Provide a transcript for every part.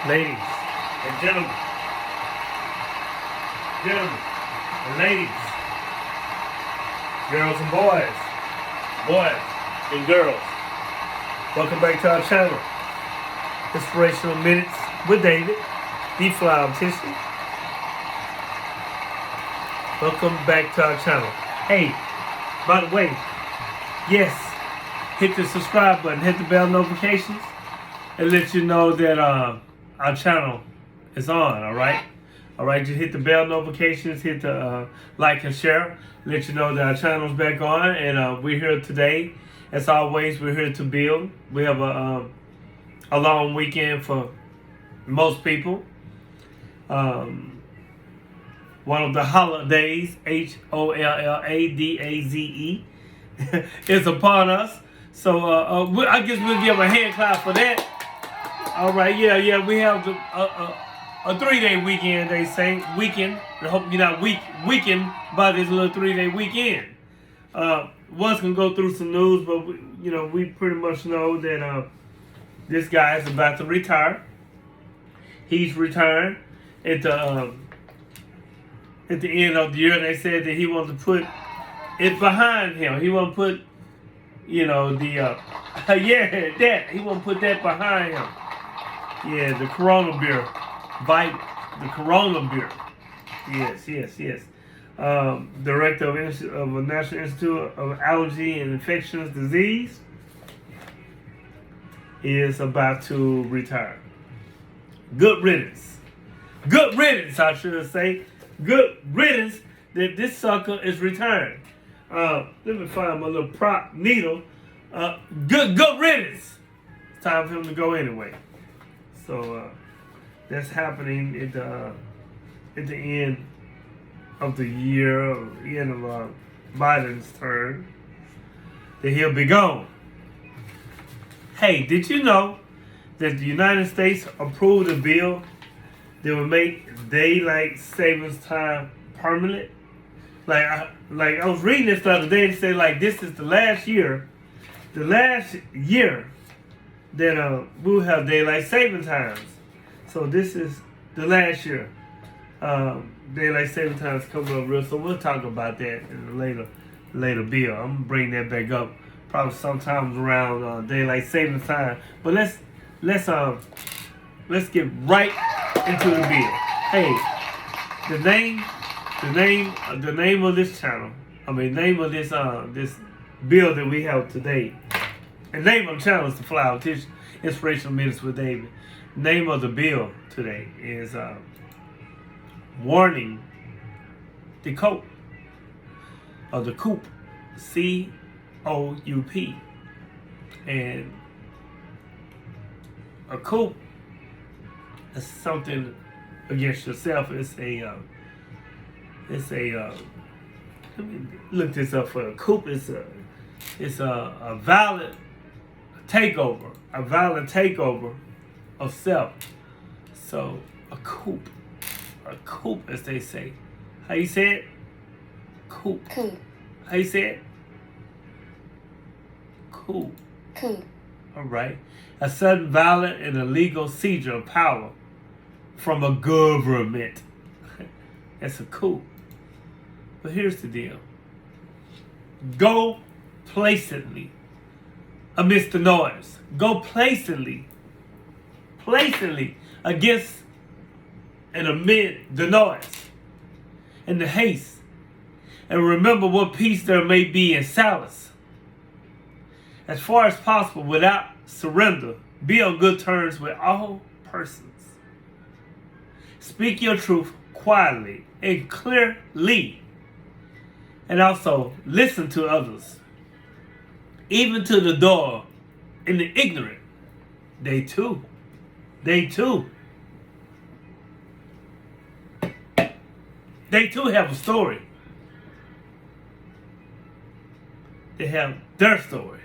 Ladies and gentlemen, and ladies, girls and boys and girls, welcome back to our channel, Inspirational Minutes with David, the Fly Optician. Welcome back to our channel. Hey, by the way, yes, hit the subscribe button, hit the bell notifications, and let you know that our channel is on, alright? Alright, just hit the bell notifications, hit the like and share, let you know that our channel's back on, and we're here today. As always, we're here to build. We have a long weekend for most people. One of the holidays, HOLLADAZE, is upon us. So I guess we'll give a hand clap for that. All right, yeah, we have a 3-day weekend, they say. Weekend. I hope you're not weakened by this little 3-day weekend. Once can go through some news, but we pretty much know that this guy is about to retire. He's retiring at the end of the year. They said that he wants to put it behind him. He won't put, he won't put that behind him. Yeah, the Corona beer. The Corona beer. Yes. Director of the National Institute of Allergy and Infectious Disease is about to retire. Good riddance. Good riddance, I should say. Good riddance that this sucker is retiring. Let me find my little prop needle. Good riddance. It's time for him to go anyway. So that's happening at the end of the year, end of Biden's term, that he'll be gone. Hey, did you know that the United States approved a bill that would make daylight savings time permanent? Like I was reading this the other day and said this is the last year that we'll have daylight saving times. So this is the last year. Daylight saving times coming up real, so we'll talk about that in a later bill. I'm gonna bring that back up probably sometimes around daylight saving time. But let's get right into the bill. Hey, the name of this channel. Name of this bill that we have today. The name of the channel is The Fly Optician, Inspirational Minutes with David. Name of the bill today is Warning the Coup, or the Coup, COUP. And a coup is something against yourself. It's a let me look this up for a coup. It's a violent takeover, of self. So a coup, as they say. How you say it? Coup. How you say it? Coup. All right. A sudden, violent, and illegal seizure of power from a government. That's a coup. But here's the deal. Go placidly amidst the noise. Go placidly against and amid the noise and the haste. And remember what peace there may be in silence. As far as possible, without surrender, be on good terms with all persons. Speak your truth quietly and clearly. And also listen to others. Even to the dull and the ignorant. They too have a story. They have their story.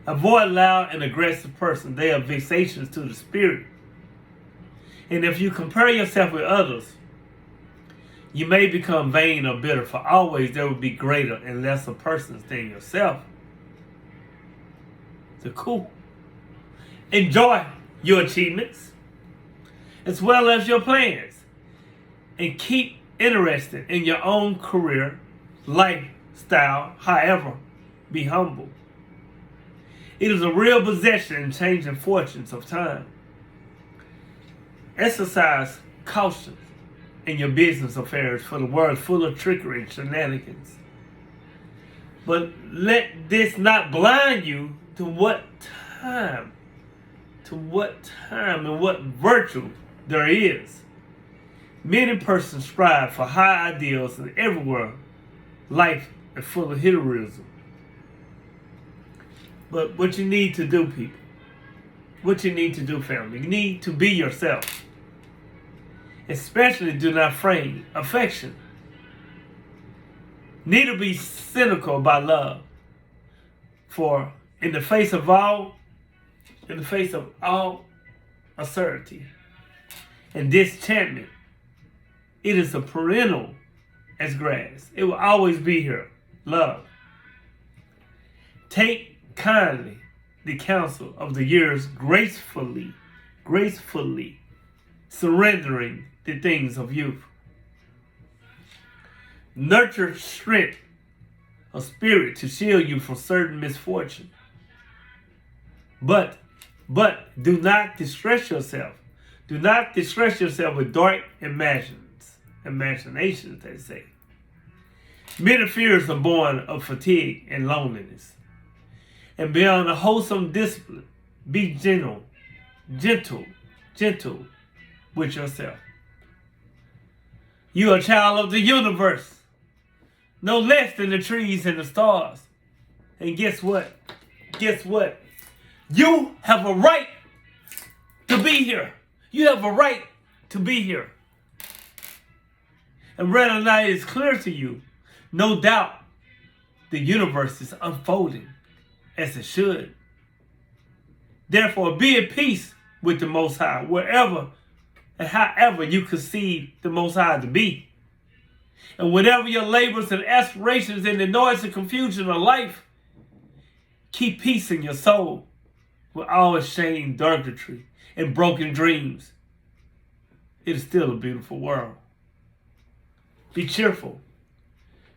Avoid loud and aggressive persons. They are vexations to the spirit. And if you compare yourself with others, you may become vain or bitter, for always there will be greater and lesser persons than yourself. The coup. Enjoy your achievements. as well as your plans. And keep interested in your own career, lifestyle, however, be humble. It is a real possession in changing fortunes of time. Exercise caution in your business affairs, for the world is full of trickery and shenanigans. But let this not blind you to what time and what virtue there is. Many persons strive for high ideals, and everywhere life is full of heroism. But what you need to do, people, what you need to do, family, you need to be yourself. Especially do not feign affection. Neither be cynical about love. For in the face of all absurdity and disenchantment, it is a perennial as grass. It will always be here. Love. Take kindly the counsel of the years, gracefully surrendering the things of youth. Nurture strength of spirit to shield you from certain misfortune. But do not distress yourself. Do not distress yourself with dark imaginations, they say. Many fears are born of fatigue and loneliness. And beyond a wholesome discipline, be gentle with yourself. You are a child of the universe, no less than the trees and the stars. And guess what? You have a right to be here. You have a right to be here. And whether or not it is clear to you, no doubt the universe is unfolding as it should. Therefore, be at peace with the Most High, wherever and however you conceive the Most High to be. And whatever your labors and aspirations in the noise and confusion of life, keep peace in your soul with all its shame, darkness, and broken dreams. It is still a beautiful world. Be cheerful.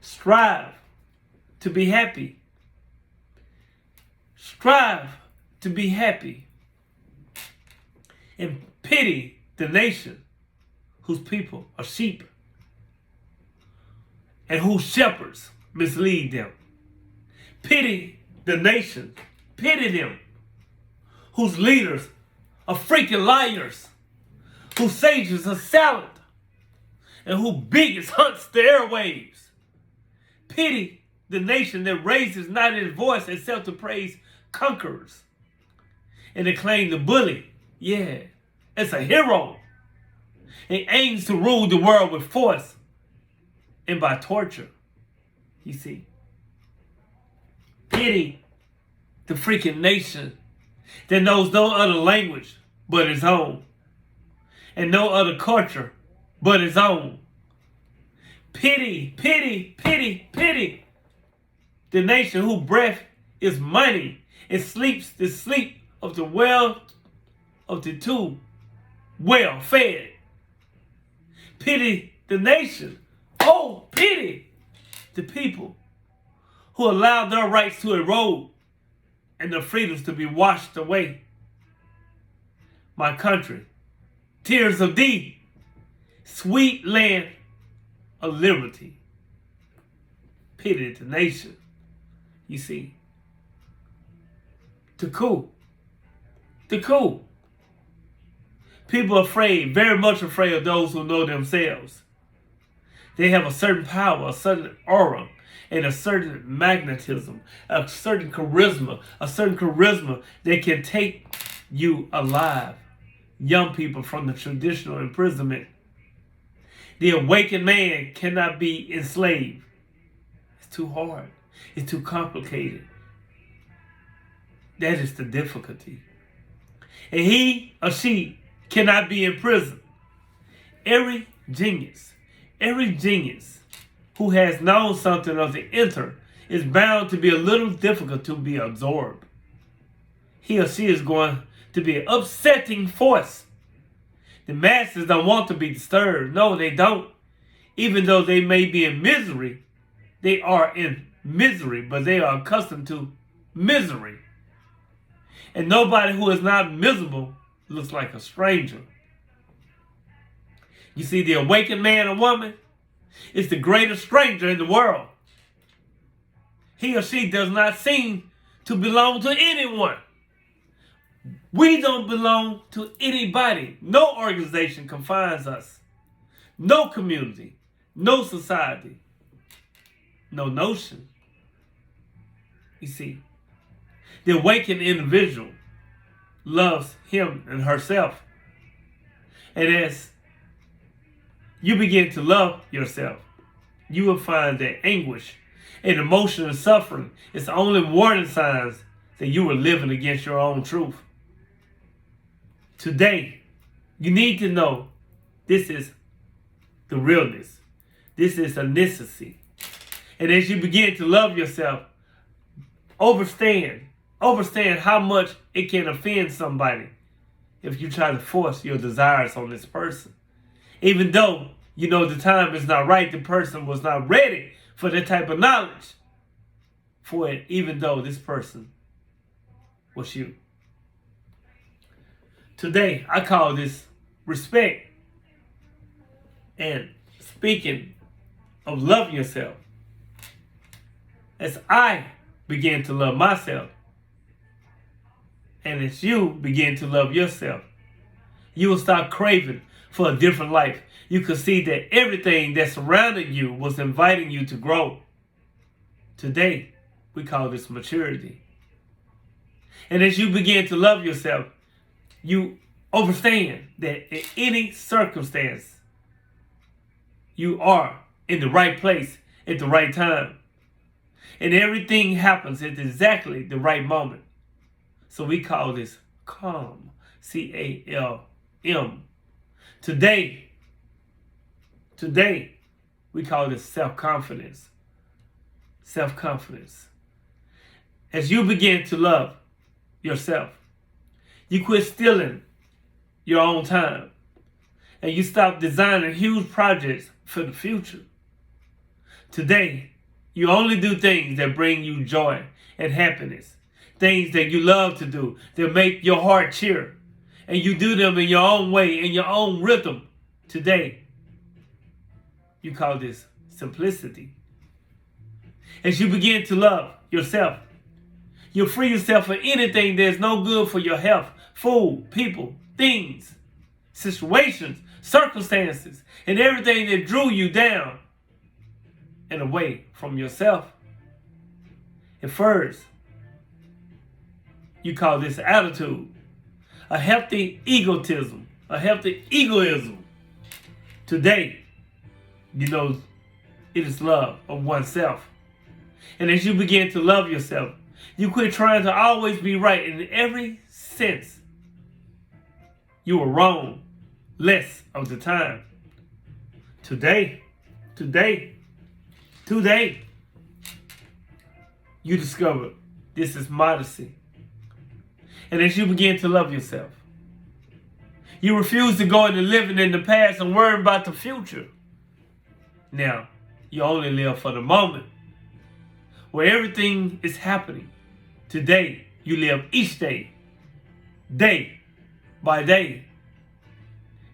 Strive to be happy. Strive to be happy. And pity the nation whose people are sheep and whose shepherds mislead them. Pity the nation. Pity them whose leaders are freaking liars, whose sages are silent, and who bigots hunts the airwaves. Pity the nation that raises not its voice except to praise conquerors and acclaim the bully. Yeah, it's a hero. It aims to rule the world with force and by torture. You see, pity the freaking nation that knows no other language but its own, and no other culture but its own. Pity the nation whose breath is money and sleeps the sleep of the too well fed. Pity the nation. Oh, pity the people who allow their rights to erode and their freedoms to be washed away. My country, tears of thee, sweet land of liberty. Pity the nation. You see, the coup. People are afraid, very much afraid of those who know themselves. They have a certain power, a certain aura, and a certain magnetism, a certain charisma that can take you alive. Young people from the traditional imprisonment. The awakened man cannot be enslaved. It's too hard. It's too complicated. That is the difficulty. And he or she cannot be in prison. Every genius who has known something of the inner is bound to be a little difficult to be absorbed. He or she is going to be an upsetting force The masses don't want to be disturbed. No, they don't. Even though they may be in misery, they are in misery, but they are accustomed to misery. And nobody who is not miserable looks like a stranger. You see, the awakened man or woman is the greatest stranger in the world. He or she does not seem to belong to anyone. We don't belong to anybody. No organization confines us. No community. No society. No notion. You see, the awakened individual loves him and herself. And as you begin to love yourself, you will find that anguish and emotion and suffering is the only warning signs that you are living against your own truth. Today, you need to know this is the realness. This is a necessity. And as you begin to love yourself, understand how much it can offend somebody if you try to force your desires on this person. Even though you know the time is not right, the person was not ready for that type of knowledge for it, even though this person was you. Today, I call this respect. And speaking of loving yourself, as I begin to love myself, and as you begin to love yourself, you will stop craving for a different life. You can see that everything that surrounded you was inviting you to grow. Today, we call this maturity. And as you begin to love yourself, you understand that in any circumstance, you are in the right place at the right time. And everything happens at exactly the right moment. So we call this calm, C-A-L-M. Today, we call this self-confidence. Self-confidence. As you begin to love yourself, you quit stealing your own time. And you stop designing huge projects for the future. Today, you only do things that bring you joy and happiness. Things that you love to do, that make your heart cheer. And you do them in your own way, in your own rhythm. Today, you call this simplicity. As you begin to love yourself, you'll free yourself from anything that's no good for your health, food, people, things, situations, circumstances, and everything that drew you down and away from yourself. At first, you call this attitude a healthy egotism, a healthy egoism. Today, you know it is love of oneself. And as you begin to love yourself, you quit trying to always be right in every sense. You were wrong less of the time. Today, you discover this is modesty. And as you begin to love yourself, you refuse to go into living in the past and worry about the future. Now, you only live for the moment where everything is happening. Today, you live each day, day by day,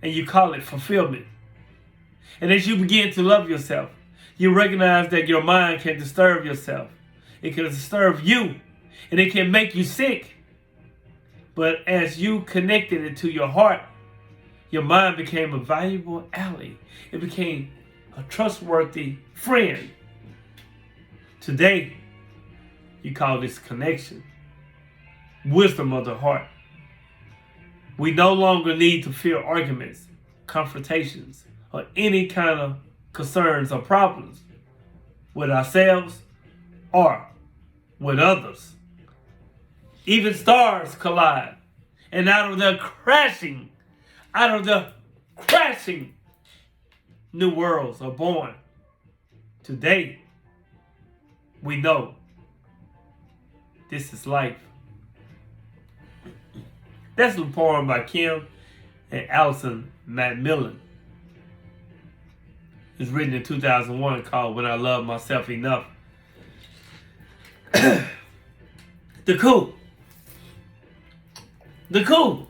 and you call it fulfillment. And as you begin to love yourself, you recognize that your mind can disturb yourself. It can disturb you, and it can make you sick. But as you connected it to your heart, your mind became a valuable ally. It became a trustworthy friend. Today, you call this connection wisdom of the heart. We no longer need to fear arguments, confrontations, or any kind of concerns or problems with ourselves or with others. Even stars collide, and out of the crashing, new worlds are born. Today, we know this is life. That's a poem by Kim and Allison Macmillan. It was written in 2001 called When I Love Myself Enough. The coup. The coup.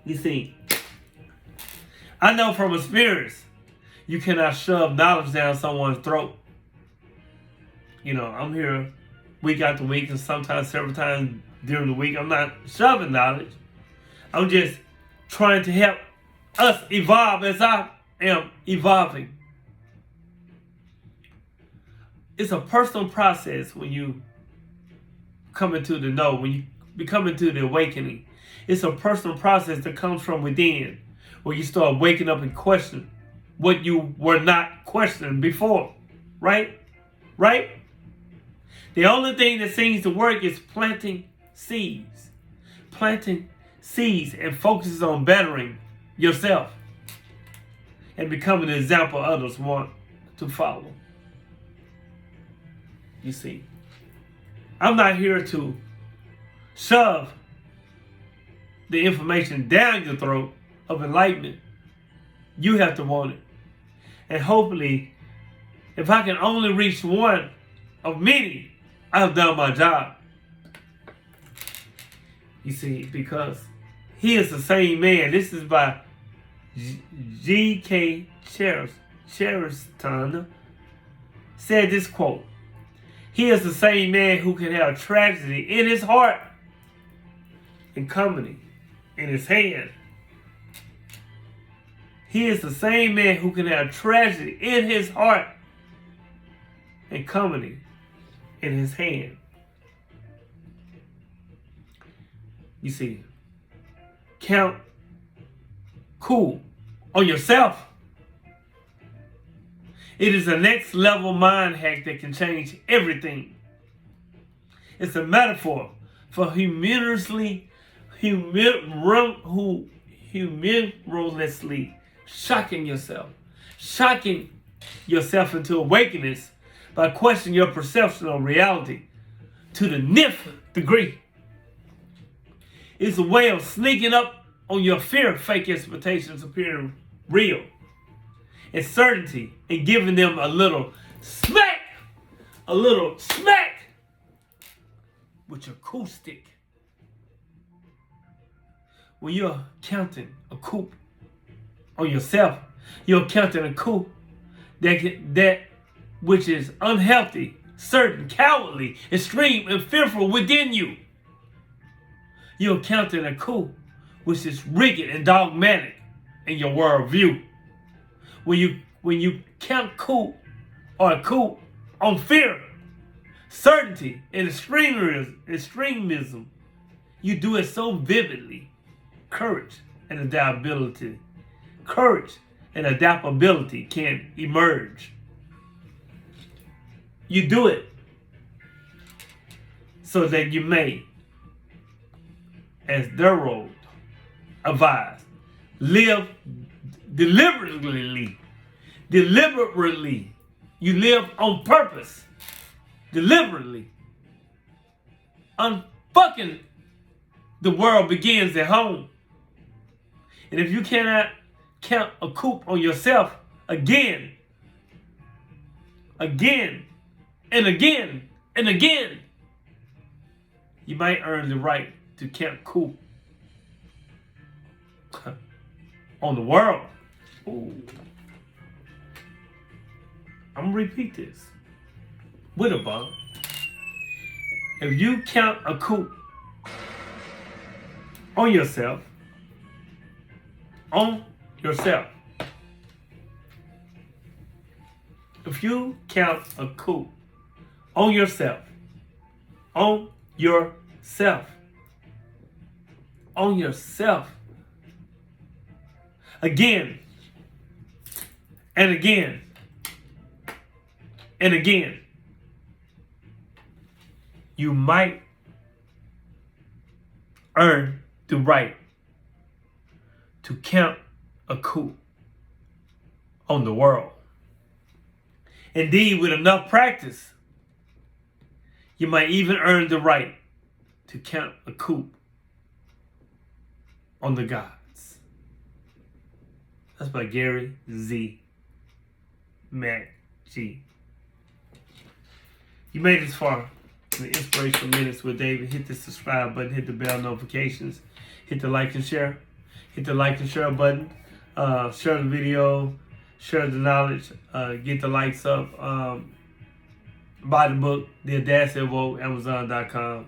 You see, I know from experience, you cannot shove knowledge down someone's throat. You know, I'm here week after week and sometimes several times during the week. I'm not shoving knowledge. I'm just trying to help us evolve as I am evolving. It's a personal process when you come into the know, when you become into the awakening. It's a personal process that comes from within, where you start waking up and questioning what you were not questioning before. Right? Right? The only thing that seems to work is planting seeds. Planting seeds and focuses on bettering yourself and becoming an example others want to follow. You see, I'm not here to shove the information down your throat of enlightenment. You have to want it. And hopefully, if I can only reach one of many, I've done my job. You see, because he is the same man. This is by G.K. Chesterton. Said this quote: he is the same man who can have tragedy in his heart and comedy in his hand. He is the same man who can have tragedy in his heart and comedy in his hand. You see, count Coup on yourself. It is a next level mind hack that can change everything. It's a metaphor for humorously shocking yourself into awakeness by questioning your perception of reality to the nth degree. It's a way of sneaking up on your fear of fake expectations appearing real and certainty and giving them a little smack with your coup stick. When you're counting a coup on yourself, you're counting a coup that which is unhealthy, certain, cowardly, extreme, and fearful within you. You're counting a coup which is rigid and dogmatic in your worldview. When you count coup or a coup on fear, certainty, and extremism, you do it so vividly. Courage and adaptability can emerge. You do it so that you may, as Darold advised, live deliberately. You live on purpose. Deliberately. Unfucking the world begins at home. And if you cannot count a coup on yourself again, and again, you might earn the right to count coup on the world. Ooh. I'm going to repeat this with a bump. If you count a coup on yourself, if you count a coup on yourself, again and again and again, you might earn the right to count a coup on the world. Indeed, with enough practice, you might even earn the right to count a coup on the gods. That's by Gary Z. Mac G. You made it this far in the Inspirational Minutes with David. Hit the subscribe button, hit the bell notifications, hit the like and share. Hit the like and share button. Share the video, share the knowledge, get the likes up. Buy the book, The Audacity of Woke, Amazon.com.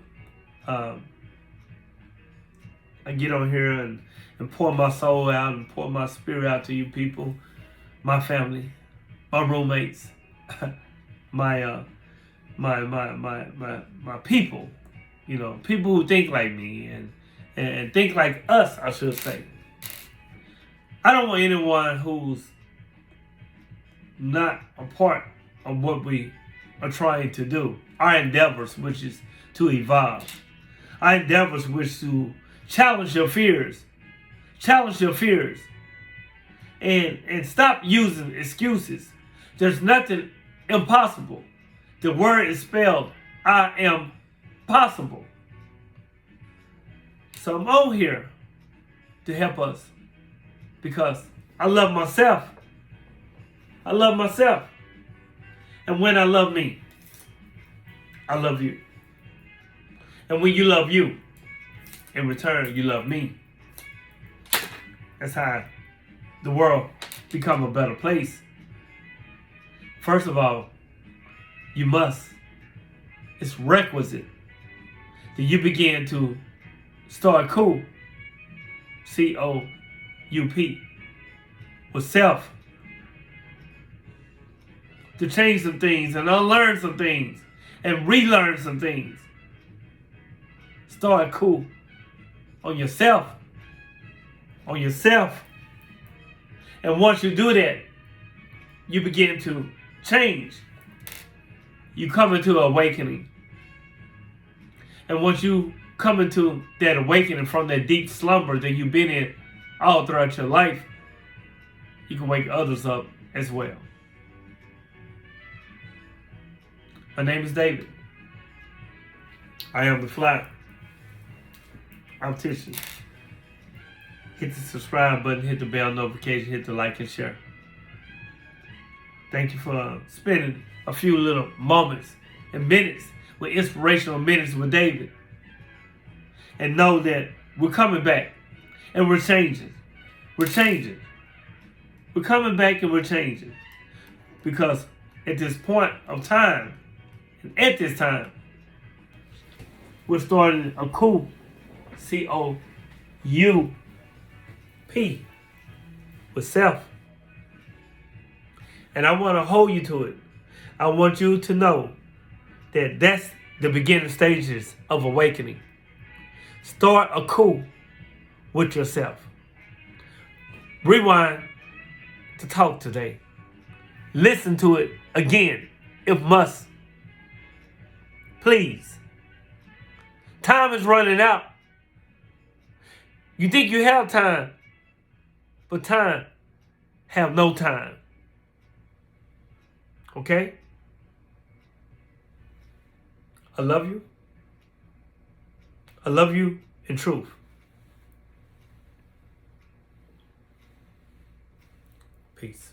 I get on here and pour my soul out and pour my spirit out to you people, my family, my roommates, my people, you know, people who think like me and think like us, I should say. I don't want anyone who's not a part of what we are trying to do. Our endeavors, which is to evolve. Our endeavors, which to challenge your fears. Challenge your fears. And stop using excuses. There's nothing impossible. The word is spelled I am possible. So I'm on here to help us because I love myself. I love myself. And when I love me, I love you. And when you love you, in return, you love me. That's how the world become a better place. First of all, you must, it's requisite that you begin to start Coup, C-O-U-P, with self. To change some things and unlearn some things and relearn some things. Start Coup on yourself. On yourself. And once you do that, you begin to change. You come into awakening. And once you come into that awakening from that deep slumber that you've been in all throughout your life, you can wake others up as well. My name is David. I am the fly. Optician. Hit the subscribe button, hit the bell notification, hit the like and share. Thank you for spending a few little moments and minutes with Inspirational Minutes with David. And know that we're coming back and we're changing. We're changing. We're coming back and we're changing. Because at this point of time, and at this time, we're starting a Coup, C-O-U-P, with self. And I want to hold you to it. I want you to know that that's the beginning stages of awakening. Start a Coup with yourself. Rewind to talk today. Listen to it again, if must. Please. Time is running out. You think you have time, but time have no time. Okay? I love you. I love you in truth. Peace.